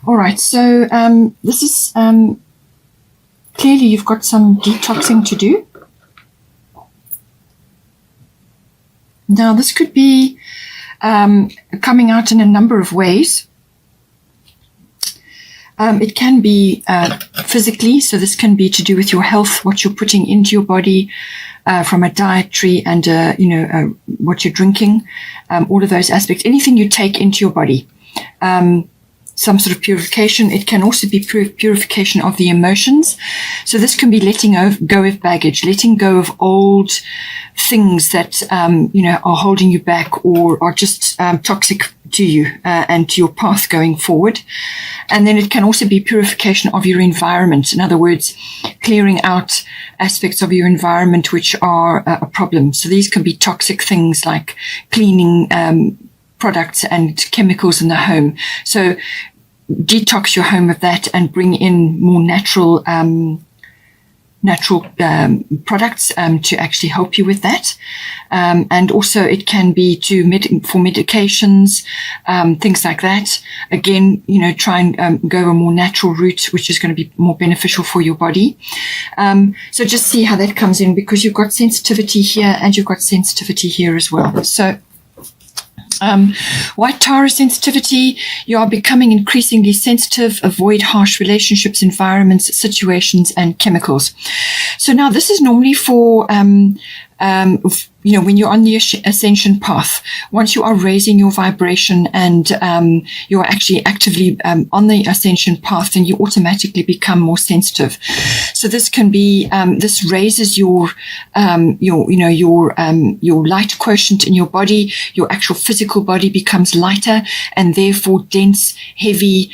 All right, so this is clearly you've got some detoxing to do. Now, this could be coming out in a number of ways. It can be physically, so this can be to do with your health, what you're putting into your body from a dietary and, what you're drinking, all of those aspects, anything you take into your body. Some sort of purification. It can also be purification of the emotions. So this can be letting go of baggage, letting go of old things that, are holding you back or are just toxic to you and to your path going forward. And then it can also be purification of your environment. In other words, clearing out aspects of your environment which are a problem. So these can be toxic things like cleaning products and chemicals in the home. So detox your home of that and bring in more natural products to actually help you with that. And also it can be for medications, things like that. Again, try and go a more natural route, which is going to be more beneficial for your body. So just see how that comes in, because you've got sensitivity here and you've got sensitivity here as well. So White Tara sensitivity, you are becoming increasingly sensitive. Avoid harsh relationships, environments, situations, and chemicals. So now this is normally for when you're on the ascension path, once you are raising your vibration and you are actually actively on the ascension path, then you automatically become more sensitive. So this can be this raises your light quotient in your body. Your actual physical body becomes lighter, and therefore dense, heavy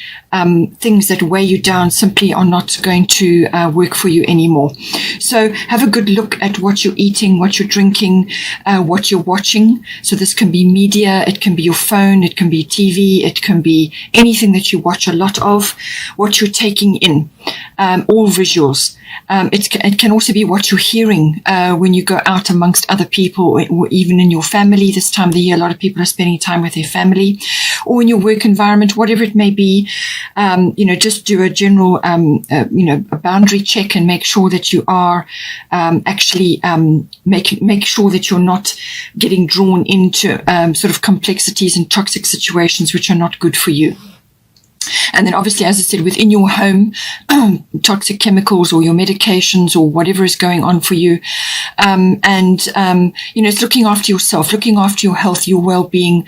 things that weigh you down simply are not going to work for you anymore. So have a good look at what you're eating, what you're drinking, what you're watching. So this can be media, it can be your phone, it can be TV, it can be anything that you watch a lot of, what you're taking in, all visuals. It can also be what you're hearing when you go out amongst other people, or even in your family. This time of the year, a lot of people are spending time with their family, or in your work environment, whatever it may be. Just do a general, a boundary check and make sure that you are actually make sure that you're not getting drawn into sort of complexities and toxic situations which are not good for you. And then obviously, as I said, within your home, toxic chemicals or your medications or whatever is going on for you. It's looking after yourself, looking after your health, your well-being.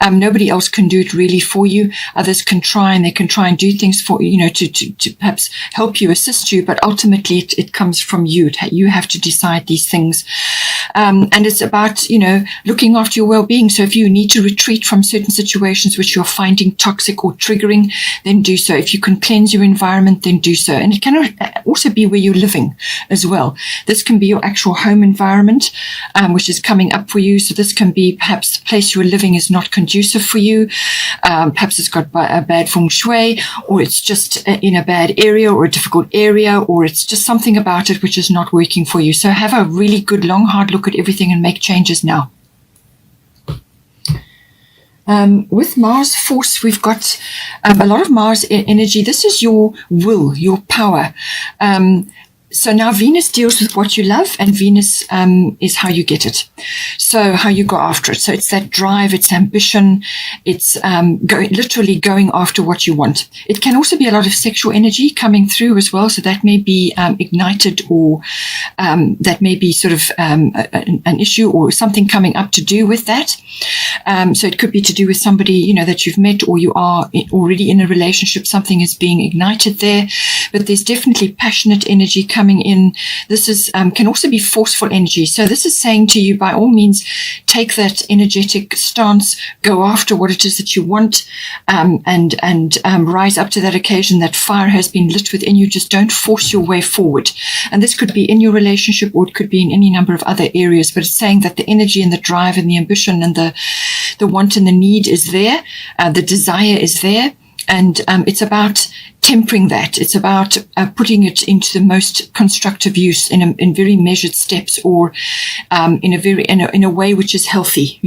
Nobody else can do it really for you. Others can try, and they can try and do things for, to perhaps help you, assist you. But ultimately, it comes from you. You have to decide these things. And it's about, looking after your well-being. So if you need to retreat from certain situations which you're finding toxic or triggering, then do so. If you can cleanse your environment, then do so. And it can also be where you're living as well. This can be your actual home environment, which is coming up for you. So this can be perhaps the place you're living is not conducive for you. Perhaps it's got a bad feng shui, or it's just in a bad area or a difficult area, or it's just something about it which is not working for you. So have a really good, long, hard look at everything and make changes now. With Mars force, we've got a lot of Mars energy. This is your will, your power. So now Venus deals with what you love, and Venus is how you get it. So how you go after it. So it's that drive, it's ambition, it's literally going after what you want. It can also be a lot of sexual energy coming through as well. So that may be ignited, or that may be sort of an issue or something coming up to do with that. So it could be to do with somebody, that you've met, or you are already in a relationship. Something is being ignited there. But there's definitely passionate energy coming in. This is can also be forceful energy. So this is saying to you, by all means, take that energetic stance, go after what it is that you want, and rise up to that occasion. That fire has been lit within you. Just don't force your way forward. And this could be in your relationship, or it could be in any number of other areas. But it's saying that the energy and the drive and the ambition and the want and the need is there. The desire is there. And it's about tempering that. It's about putting it into the most constructive use in very measured steps, or in a way which is healthy.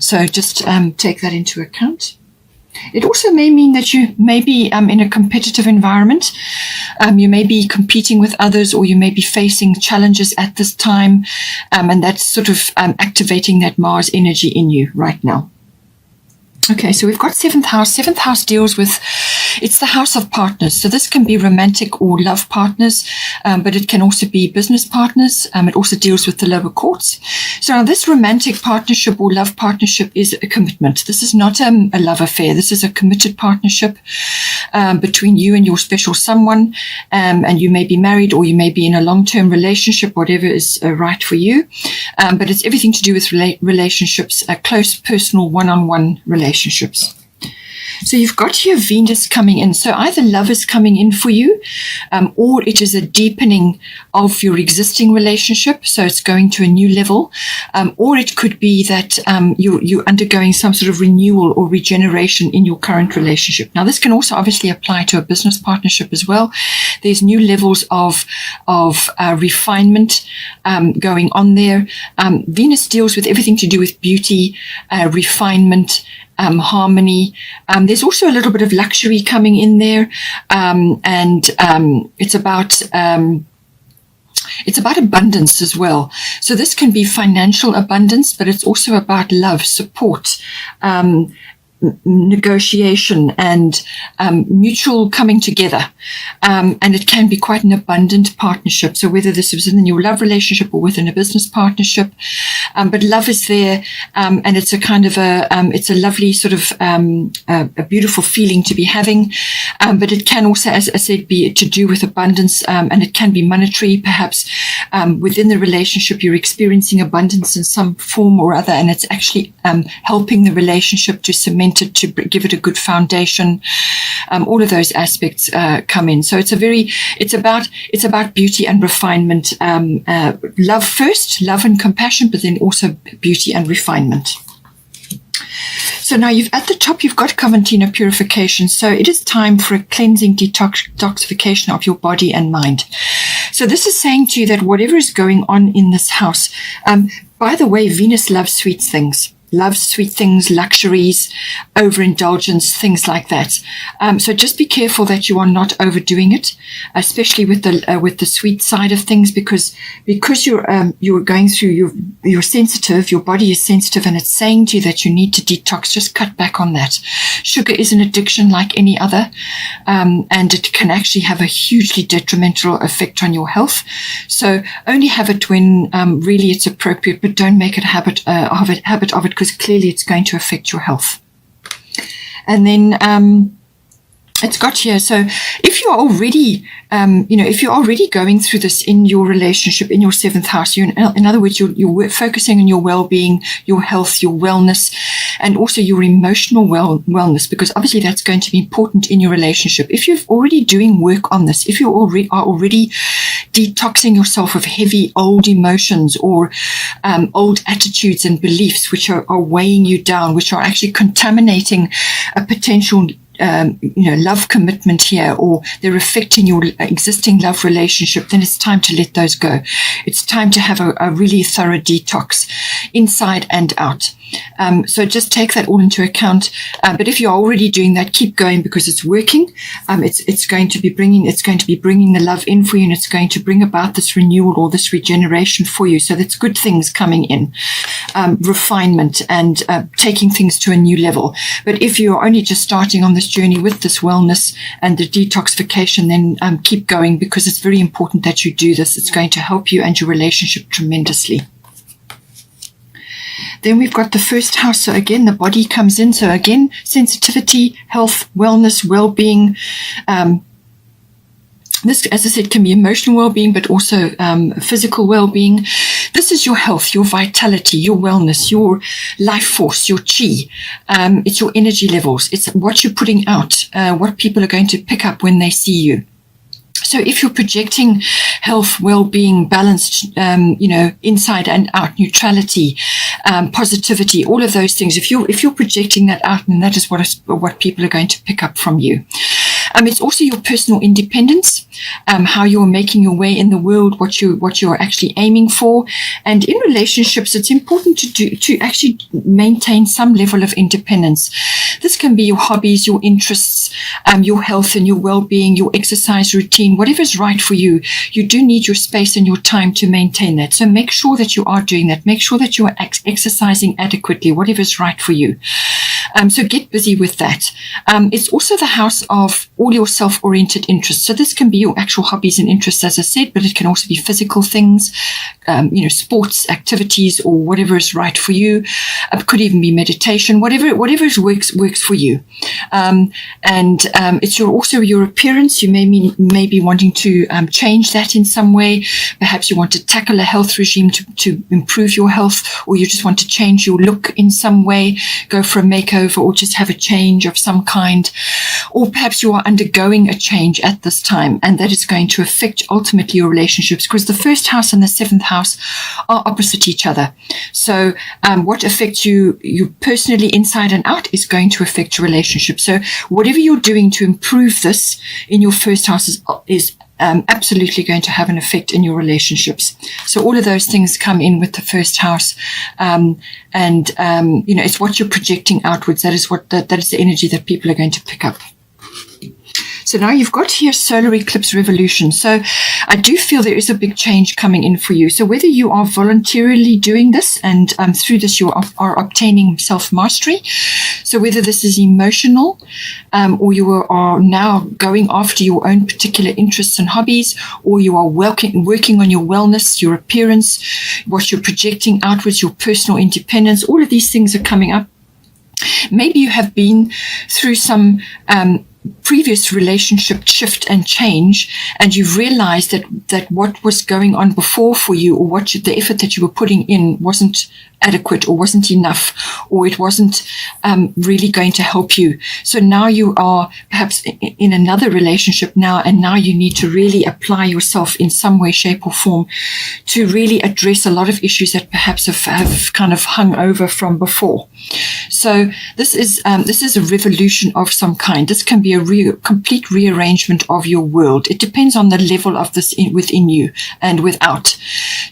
So just take that into account. It also may mean that you may be in a competitive environment. You may be competing with others, or you may be facing challenges at this time, and that's sort of activating that Mars energy in you right now. Okay, so we've got 7th house. 7th house deals with, it's the house of partners. So this can be romantic or love partners, but it can also be business partners. It also deals with the lower courts. So now this romantic partnership or love partnership is a commitment. This is not a love affair. This is a committed partnership between you and your special someone. And you may be married, or you may be in a long-term relationship, whatever is right for you. But it's everything to do with relationships, close, personal, one-on-one relationships. So you've got here Venus coming in. So either love is coming in for you, or it is a deepening of your existing relationship. So it's going to a new level. Or it could be that you're undergoing some sort of renewal or regeneration in your current relationship. Now, this can also obviously apply to a business partnership as well. There's new levels of refinement going on there. Venus deals with everything to do with beauty, refinement, harmony. There's also a little bit of luxury coming in there, and it's about abundance as well. So this can be financial abundance, but it's also about love, support, negotiation, and mutual coming together. And it can be quite an abundant partnership. So whether this is in your love relationship or within a business partnership, but love is there, and it's a kind of it's a lovely sort of a beautiful feeling to be having. But it can also, as I said, be to do with abundance, and it can be monetary. Perhaps within the relationship you're experiencing abundance in some form or other, and it's actually helping the relationship to cement it, to give it a good foundation. All of those aspects come in. So it's about beauty and refinement. Love first, love and compassion, but then also beauty and refinement. So now at the top, you've got Coventina purification. So it is time for a cleansing detoxification of your body and mind. So this is saying to you that whatever is going on in this house, by the way, Venus loves sweet things. Loves sweet things, luxuries, overindulgence, things like that. So just be careful that you are not overdoing it, especially with the sweet side of things, because you're going through, you're sensitive, your body is sensitive, and it's saying to you that you need to detox. Just cut back on that. Sugar is an addiction like any other, and it can actually have a hugely detrimental effect on your health. So only have it when really it's appropriate, but don't make it a habit of it, because clearly it's going to affect your health. And then it's got here. So if you're already, if you're already going through this in your relationship, in your 7th house, in other words, you're focusing on your well-being, your health, your wellness, and also your emotional wellness, because obviously that's going to be important in your relationship. If you're already doing work on this, if you are already detoxing yourself of heavy old emotions or old attitudes and beliefs which are weighing you down, which are actually contaminating a potential love commitment here, or they're affecting your existing love relationship, then it's time to let those go. It's time to have a really thorough detox inside and out. So just take that all into account. But if you're already doing that, keep going, because it's working. It's going to be bringing the love in for you, and it's going to bring about this renewal or this regeneration for you. So that's good things coming in, refinement and taking things to a new level. But if you're only just starting on this journey with this wellness and the detoxification, then keep going, because it's very important that you do this. It's going to help you and your relationship tremendously. Then we've got the 1st house. So again, the body comes in. So again, sensitivity, health, wellness, well-being. This, as I said, can be emotional well-being, but also physical well-being. This is your health, your vitality, your wellness, your life force, your chi. It's your energy levels. It's what you're putting out, what people are going to pick up when they see you. So if you're projecting health, well-being, balanced, inside and out, neutrality, positivity, all of those things, if you're projecting that out, then that is what people are going to pick up from you. It's also your personal independence, how you're making your way in the world, what you're actually aiming for. And in relationships, it's important to actually maintain some level of independence. This can be your hobbies, your interests, your health and your well-being, your exercise routine, whatever is right for you. You do need your space and your time to maintain that. So make sure that you are doing that. Make sure that you are exercising adequately, whatever is right for you. So get busy with that. It's also the house of all your self-oriented interests. So this can be your actual hobbies and interests, as I said, but it can also be physical things, sports activities, or whatever is right for you. It could even be meditation, whatever works for you. It's also your appearance. You may be wanting to change that in some way. Perhaps you want to tackle a health regime to improve your health, or you just want to change your look in some way, go for a makeover, or just have a change of some kind. Or perhaps you are undergoing a change at this time, and that is going to affect ultimately your relationships, because the first house and the seventh house are opposite each other. So what affects you personally inside and out is going to affect your relationship. So whatever you're doing to improve this in your first house is absolutely going to have an effect in your relationships. So all of those things come in with the first house. It's what you're projecting outwards. That is the energy that people are going to pick up. So now you've got here solar eclipse revolution. So I do feel there is a big change coming in for you. So whether you are voluntarily doing this and through this you are obtaining self-mastery, so whether this is emotional or you are now going after your own particular interests and hobbies, or you are working on your wellness, your appearance, what you're projecting outwards, your personal independence, all of these things are coming up. Maybe you have been through some previous relationship shift and change, and you've realized that what was going on before for you, or the effort that you were putting in wasn't adequate or wasn't enough, or it wasn't really going to help you. So now you are perhaps in another relationship now, and now you need to really apply yourself in some way, shape or form to really address a lot of issues that perhaps have kind of hung over from before. So this is a revolution of some kind. This can be a complete rearrangement of your world. It depends on the level of this within you and without.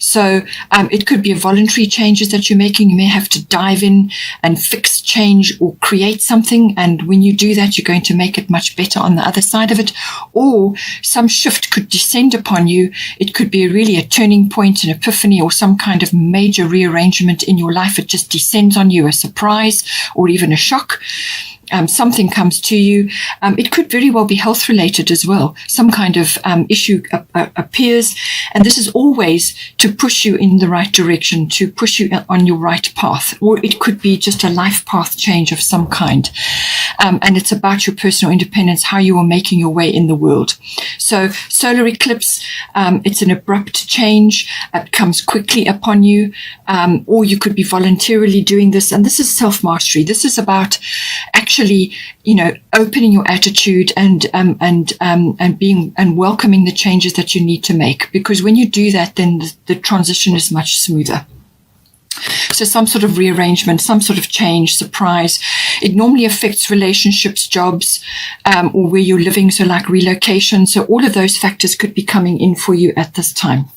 So it could be a voluntary changes that you're making. You may have to dive in and fix, change, or create something. And when you do that, you're going to make it much better on the other side of it. Or some shift could descend upon you. It could be really a turning point, an epiphany, or some kind of major rearrangement in your life. It just descends on you, a surprise or even a shock. Something comes to you. It could very well be health related as well. Some kind of issue appears, and this is always to push you in the right direction, to push you on your right path. Or it could be just a life path change of some kind. And it's about your personal independence, how you are making your way in the world. So solar eclipse, it's an abrupt change. It comes quickly upon you, or you could be voluntarily doing this. And this is self-mastery. This is about actually, opening your attitude and being and welcoming the changes that you need to make. Because when you do that, then the transition is much smoother. So some sort of rearrangement, some sort of change, surprise. It normally affects relationships, jobs, or where you're living. So like relocation. So all of those factors could be coming in for you at this time.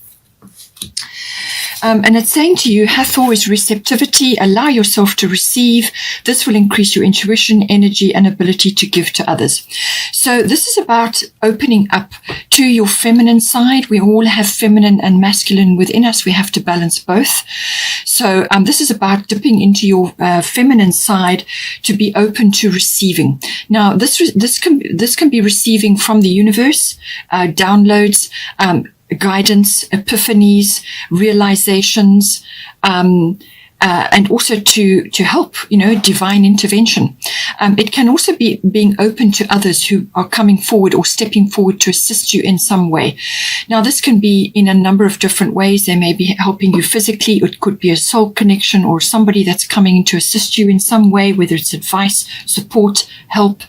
And it's saying to you, Hathor is receptivity. Allow yourself to receive. This will increase your intuition, energy, and ability to give to others. So this is about opening up to your feminine side. We all have feminine and masculine within us. We have to balance both. So this is about dipping into your feminine side to be open to receiving. Now, this can be receiving from the universe, downloads, guidance, epiphanies, realizations, and also to help, divine intervention. It can also be being open to others who are coming forward or stepping forward to assist you in some way. Now, this can be in a number of different ways. They may be helping you physically. It could be a soul connection or somebody that's coming in to assist you in some way, whether it's advice, support, help,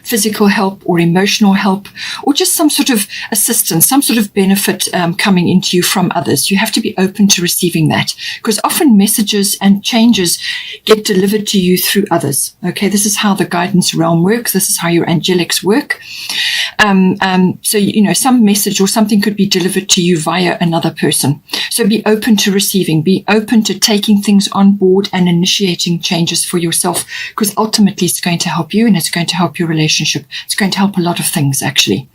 physical help or emotional help, or just some sort of assistance, some sort of benefit coming into you from others. You have to be open to receiving that, because often messages and changes get delivered to you through others. Okay, this is how the guidance realm works. This is how your angelics work. So, some message or something could be delivered to you via another person. So be open to receiving, be open to taking things on board and initiating changes for yourself, because ultimately it's going to help you and it's going to help your relationship. It's going to help a lot of things actually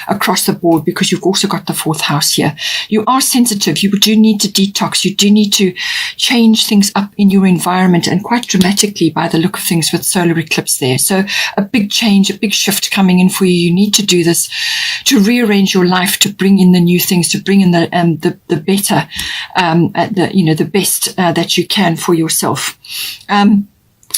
across the board, because you've also got the 4th house here. You are sensitive. You do need to detox. You do need to change things up in your environment, and quite dramatically by the look of things with solar eclipse there. So a big change, a big shift coming in for you. You need to do this to rearrange your life, to bring in the new things, to bring in the better, the best that you can for yourself.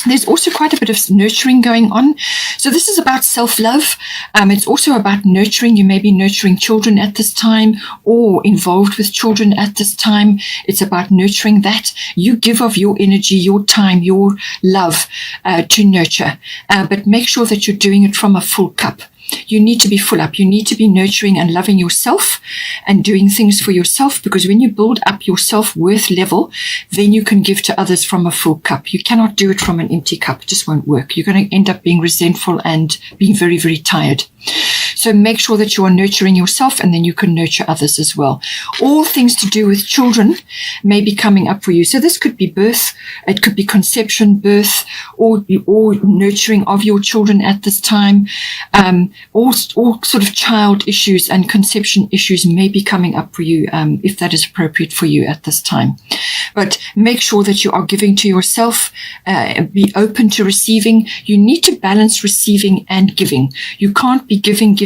There's also quite a bit of nurturing going on. So this is about self-love. It's also about nurturing. You may be nurturing children at this time or involved with children at this time. It's about nurturing that. You give of your energy, your time, your love to nurture. But make sure that you're doing it from a full cup. You need to be full up. You need to be nurturing and loving yourself and doing things for yourself, because when you build up your self-worth level, then you can give to others from a full cup. You cannot do it from an empty cup. It just won't work. You're going to end up being resentful and being very, very tired. So make sure that you are nurturing yourself, and then you can nurture others as well. All things to do with children may be coming up for you. So this could be birth, it could be conception, birth, or nurturing of your children at this time. All sort of child issues and conception issues may be coming up for you, if that is appropriate for you at this time. But make sure that you are giving to yourself, be open to receiving. You need to balance receiving and giving. You can't be giving,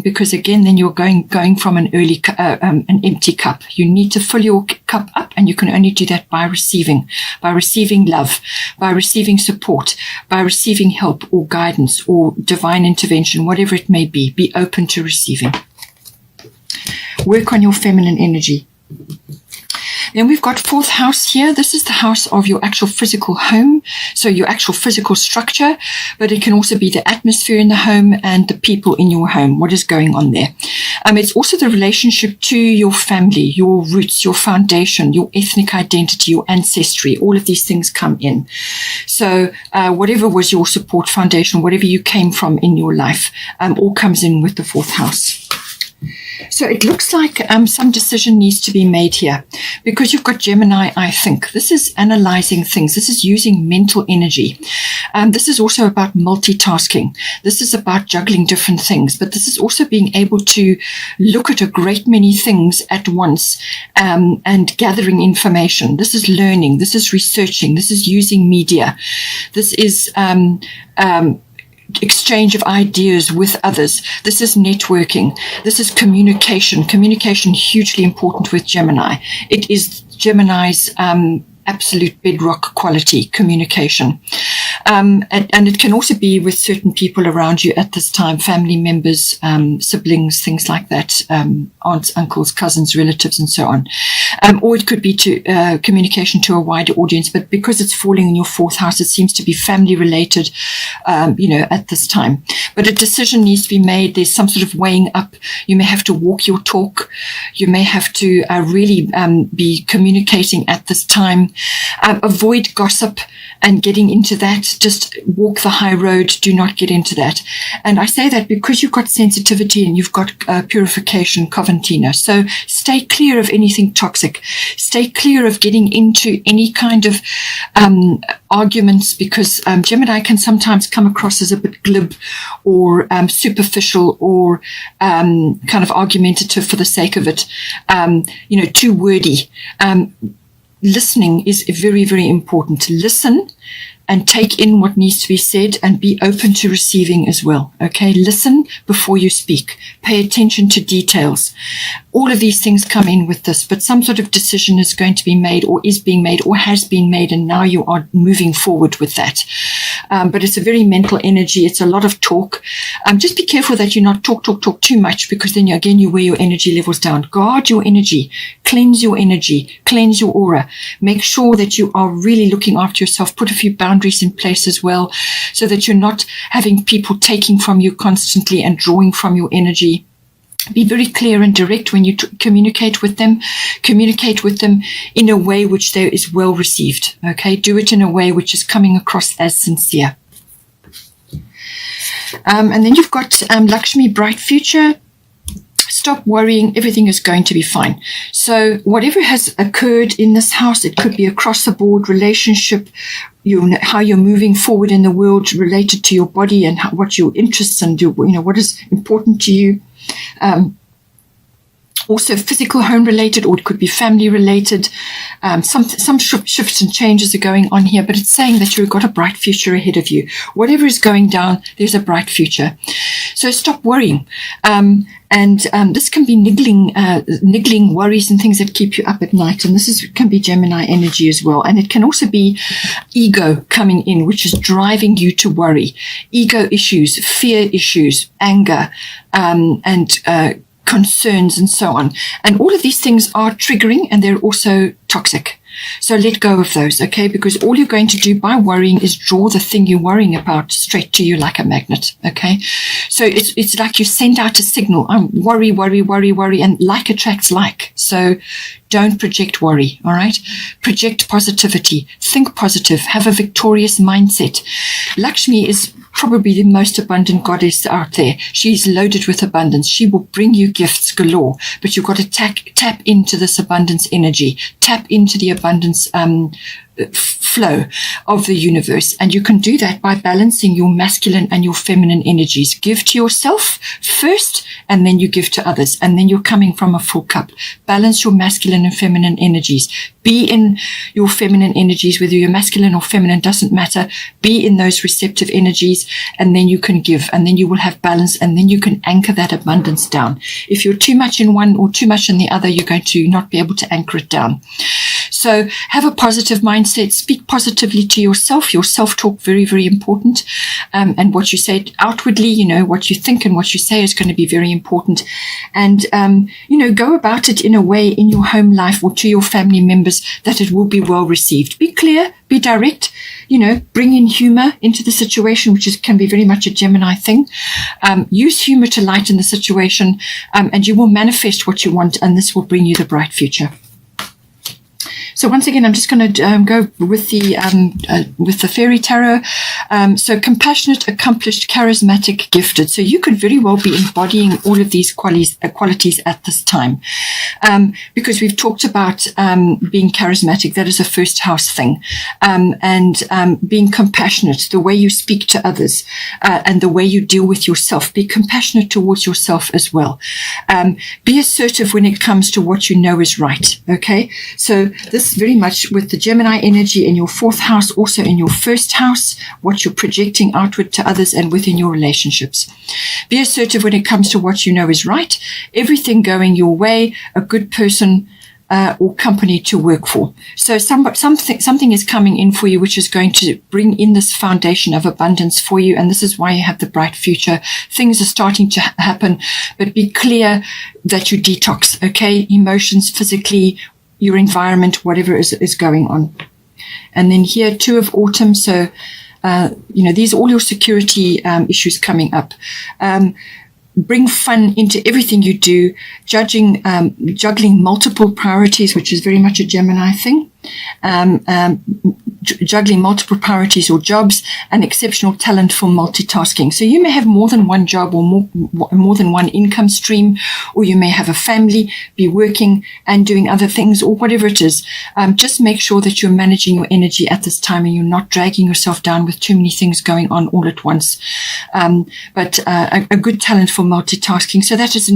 because again, then you're going from an empty cup. You need to fill your cup up, and you can only do that by receiving love, by receiving support, by receiving help or guidance or divine intervention, whatever it may be. Be open to receiving. Work on your feminine energy. Then we've got 4th house here. This is the house of your actual physical home, so your actual physical structure, but it can also be the atmosphere in the home and the people in your home, what is going on there. It's also the relationship to your family, your roots, your foundation, your ethnic identity, your ancestry. All of these things come in. So whatever was your support foundation, whatever you came from in your life, all comes in with the 4th house. So it looks like some decision needs to be made here, because you've got Gemini, I think. This is analyzing things. This is using mental energy. This is also about multitasking. This is about juggling different things, but this is also being able to look at a great many things at once, and gathering information. This is learning. This is researching. This is using media. This is exchange of ideas with others. This is networking. This is communication. Communication hugely important with Gemini. It is Gemini's absolute bedrock quality, communication. And it can also be with certain people around you at this time, family members, siblings, things like that, aunts, uncles, cousins, relatives, and so on. Or it could be to communication to a wider audience, but because it's falling in your 4th house, it seems to be family related, at this time. But a decision needs to be made. There's some sort of weighing up. You may have to walk your talk. You may have to really be communicating at this time. Avoid gossip and getting into that. Just walk the high road. Do not get into that. And I say that because you've got sensitivity and you've got purification, Coventina. So stay clear of anything toxic. Stay clear of getting into any kind of arguments, because Gemini can sometimes come across as a bit glib or superficial or kind of argumentative for the sake of it, too wordy. Listening is very, very important. To listen and take in what needs to be said and be open to receiving as well. Okay, listen before you speak. Pay attention to details. All of these things come in with this, but some sort of decision is going to be made or is being made or has been made, and now you are moving forward with that. But it's a very mental energy. It's a lot of talk. Just be careful that you not talk too much, because then again you wear your energy levels down. Guard your energy. Cleanse your energy. Cleanse your aura. Make sure that you are really looking after yourself. Put a few boundaries in place as well, so that you're not having people taking from you constantly and drawing from your energy. Be very clear and direct when you communicate with them. Communicate with them in a way which there is well received. Okay, do it in a way which is coming across as sincere. And then you've got Lakshmi, bright future. Stop worrying. Everything is going to be fine. So whatever has occurred in this house, it could be across the board relationship, how you're moving forward in the world related to your body and what your interests and what is important to you. Also physical home related, or it could be family related. Some shifts and changes are going on here, but it's saying that you've got a bright future ahead of you. Whatever is going down, there's a bright future. So stop worrying. This can be niggling worries and things that keep you up at night. And this can be Gemini energy as well. And it can also be ego coming in, which is driving you to worry. Ego issues, fear issues, anger, and concerns and so on. And all of these things are triggering, and they're also toxic. So let go of those, okay? Because all you're going to do by worrying is draw the thing you're worrying about straight to you like a magnet, okay? So it's like you send out a signal. Worry, worry, worry, worry, and like attracts like. So don't project worry, all right? Project positivity. Think positive. Have a victorious mindset. Lakshmi is probably the most abundant goddess out there. She's loaded with abundance. She will bring you gifts galore, but you've got to tap into this abundance energy, tap into the abundance flow of the universe. And you can do that by balancing your masculine and your feminine energies. Give to yourself first, and then you give to others, and then you're coming from a full cup. Balance your masculine and feminine energies. Be in your feminine energies, whether you're masculine or feminine, doesn't matter. Be in those receptive energies, and then you can give, and then you will have balance, and then you can anchor that abundance down. If you're too much in one or too much in the other, you're going to not be able to anchor it down. So have a positive mindset. Speak positively to yourself. Your self-talk, very, very important. And what you say outwardly, what you think and what you say is going to be very important. And, go about it in a way in your home life or to your family members that it will be well received. Be clear, be direct, bring in humor into the situation, which can be very much a Gemini thing. Use humor to lighten the situation, and you will manifest what you want, and this will bring you the bright future. So once again, I'm just going to go with the fairy tarot. So compassionate, accomplished, charismatic, gifted. So you could very well be embodying all of these qualities at this time, because we've talked about being charismatic. That is a first house thing, and being compassionate, the way you speak to others, and the way you deal with yourself. Be compassionate towards yourself as well. Be assertive when it comes to what you know is right. Okay, so this very much with the Gemini energy in your fourth house, also in your first house, what you're projecting outward to others and within your relationships. Be assertive when it comes to what you know is right, everything going your way, a good person or company to work for. So something is coming in for you, which is going to bring in this foundation of abundance for you. And this is why you have the bright future. Things are starting to happen, but be clear that you detox, okay? Emotions, physically, your environment, whatever is going on. And then here, Two of Autumn. So, these are all your security issues coming up. Bring fun into everything you do, juggling multiple priorities, which is very much a Gemini thing. Juggling multiple priorities or jobs, and exceptional talent for multitasking. So you may have more than one job or more than one income stream, or you may have a family, be working and doing other things, or whatever it is. Just make sure that you're managing your energy at this time and you're not dragging yourself down with too many things going on all at once. But a good talent for multitasking. So that is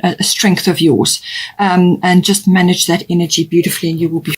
a strength of yours. And just manage that energy beautifully, and you will be